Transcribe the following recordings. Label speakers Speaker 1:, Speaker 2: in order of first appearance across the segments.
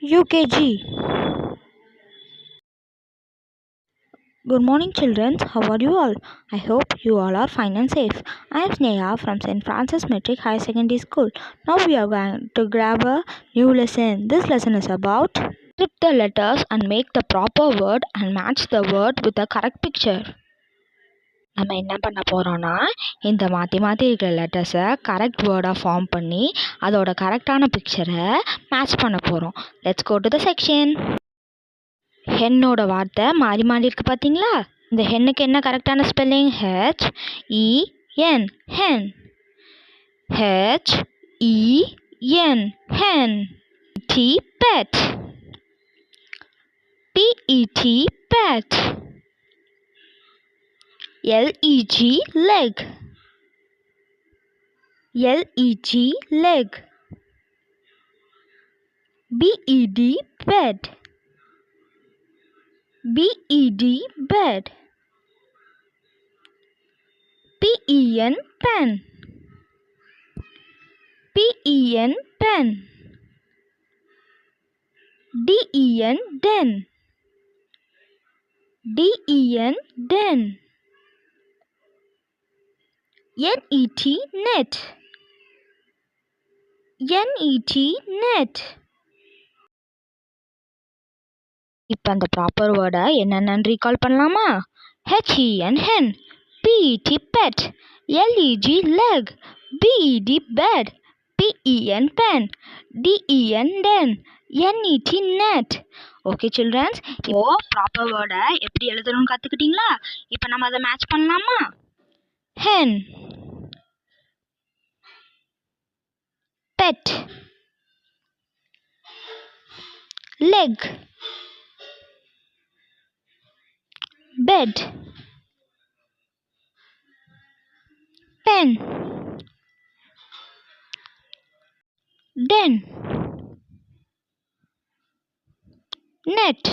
Speaker 1: UKG. Good morning, children. How are you all? I hope you all are fine and safe. I am Sneha from St. Francis Metric High Secondary School. Now we are going to grab a new lesson. This lesson is about strip the letters and make the proper word and match the word with the correct picture. நம்ம என்ன பண்ண போகிறோன்னா இந்த மாற்றி இருக்கிற லெட்டர்ஸை correct வேர்டாக form பண்ணி அதோட கரெக்டான பிக்சரை மேட்ச் பண்ண போகிறோம். Let's go to the section. ஹென்னோட வார்த்தை மாறி இருக்கு பார்த்தீங்களா? இந்த ஹென்னுக்கு என்ன கரெக்டான spelling? HEN hen. HEN hen. T pet. PET pet. LEG leg. LEG leg. BED bed. BED bed. PEN pen. PEN pen. DEN den. DEN den. NET net. NET net. இப்போ அந்த ப்ராப்பர் வேர்டை என்னென்னு ரீகால் பண்ணலாமா? HEN hen. PET pet. LEG leg. BED bed. PEN pen. DEN den. NET net. Okay childrens, இப்போ proper வேர்டை எப்படி எழுதணும்னு கற்றுக்கிட்டீங்களா? இப்போ நம்ம அதை மேட்ச் பண்ணலாமா? hen, pet, leg, bed, pen, den, net.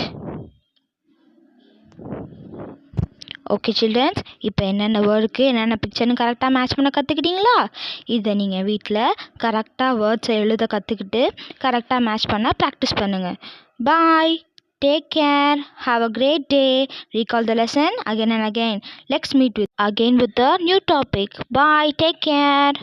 Speaker 1: Okay childrens, இப்போ என்னென்ன வேர்டுக்கு என்னென்ன பிக்சர்னு கரெக்டாக மேட்ச் பண்ண கற்றுக்கிட்டீங்களா? இதை நீங்கள் வீட்டில் கரெக்டாக வேர்ட்ஸை எழுத கற்றுக்கிட்டு கரெக்டாக மேட்ச் பண்ண ப்ராக்டிஸ் பண்ணுங்கள். Bye, take care, have a great day. Recall the lesson again and again. Let's meet again with a new topic. Bye, take care.